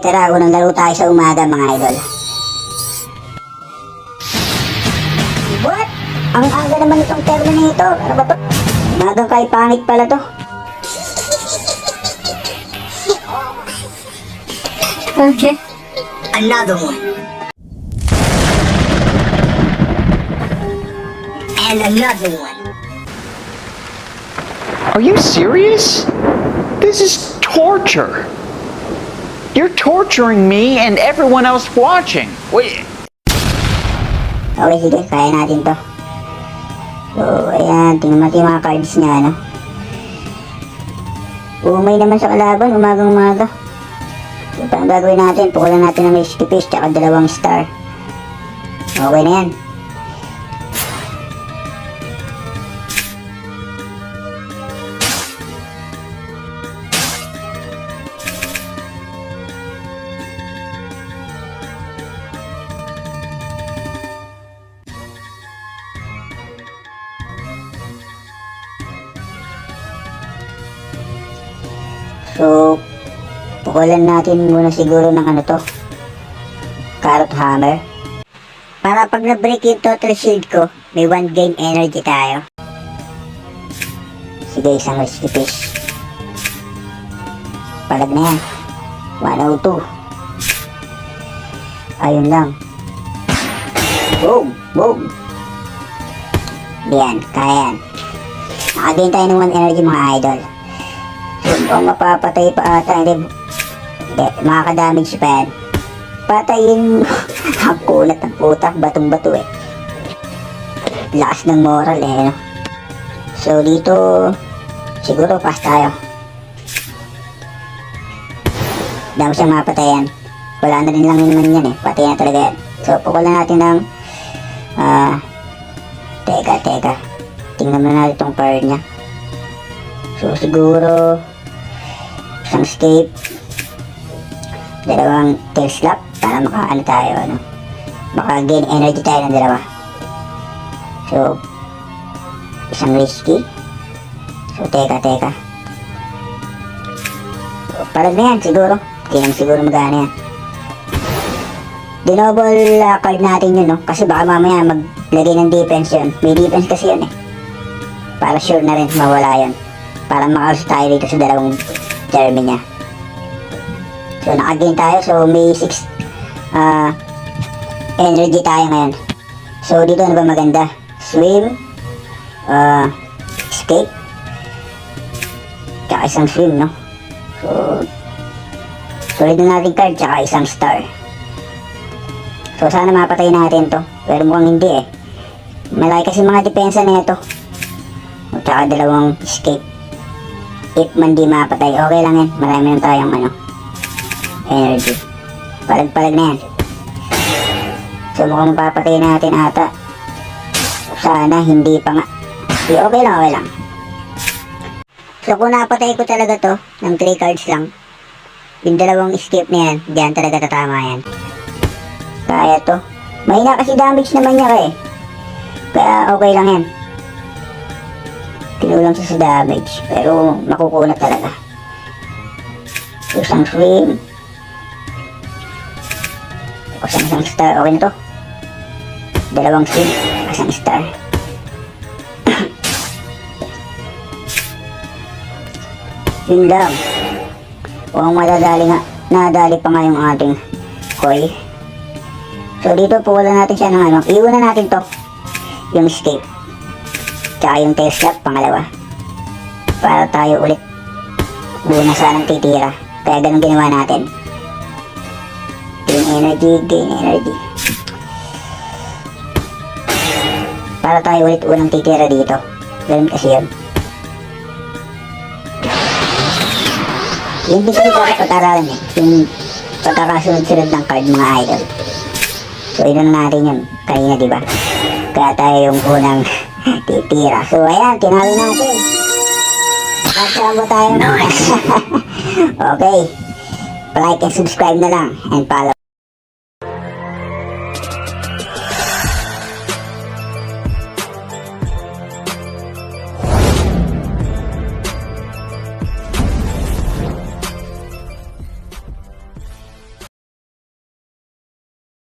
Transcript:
Tara, unang laro tayo sa umaga mga idol. What? Ang aga naman itong termo na ito. Ano ba to? Umagang kay pangit pala to. Okay. Another one. And another one. Are you serious? This is torture. You're torturing me and everyone else watching. Wait. Okay, sige. Kaya natin to. So, ayan. Tingnan natin yung mga cards niya, ano. Umay naman sa kalaban. Umagang-umaga. So, ang gagawin natin, pukulan natin ng risky fish tsaka 2 star. Okay na yan. So, pukulan natin muna siguro ng ano to, carrot hammer. Para pag na-break yung total shield ko, may 1 game energy tayo. Sige, isang risky fish. Palag na yan. 102. Ayun lang. Boom! Boom! Yan, kaya yan. Nakagain tayo ng 1 energy mga idol. So, mapapatay pa ata. Hindi, makakadamage pa yan. Patayin. Ang kulat ng putak. Batong-bato eh. Lakas ng moral eh. No? So, dito siguro pass tayo. Dami siyang mapatayan. Wala na rin lang naman yan eh. Patay na talaga yan. So, pukulan natin ng teka. Tingnan mo na natin itong power niya. So, siguro isang escape, 2 tail slap para makaano tayo, ano, maka-gain energy tayo ng 2. So, isang risky. So, teka. So, parang na yan siguro. Hindi naman siguro magana yan. Dinoble card natin yun, no? Kasi baka mamaya maglagay ng defense yun. May defense kasi yun eh. Para sure na rin mawala yun. Para makalas tayo dito sa 2 TERMI niya. So, nakagain tayo. So, may 6 energy tayo ngayon. So, dito ano ba maganda? Swim, escape, tsaka isang swim, no? So, solid na natin card, tsaka isang star. So, sana mapatay natin to. Pero mukhang hindi eh. Malaki kasi mga depensa na ito. Tsaka 2 escape. If man di mapatay, okay lang yan. Marami lang tayong ano, energy. Palag-palag na yan. So mukhang mapapatay natin ata. Sana hindi pa nga. Okay lang. So kung napatay ko talaga to ng 3 cards lang, yung 2 escape na yan, diyan talaga tatama yan. Kaya to. Mahina kasi damage naman niya eh. Kaya okay lang yan. Kinulang siya sa damage, pero makukunat talaga. So, isang swim. O, isang star. Okay na to. 2 swim. Isang star. Yun lang. O, ang madadali nga. Nadali pa nga yung ating koi. So, dito pukulan natin siya ng ano. Iwan na natin to. Yung escape. Tsaka yung tail slap, pangalawa. Para tayo ulit buo na sanang titira. Kaya ganun ginawa natin. Gain energy. Para tayo ulit unang titira dito. Ganun kasi yun. Yung dito dapat pag-aralan eh. Yung pagkakasunod-sunod ng card mga idol. So yun na natin yun. Kanina diba? Kaya tayo yung unang titira. So, ayan, tinalo natin. Nakasama tayo. Nice. Okay. Like and subscribe na lang. And follow.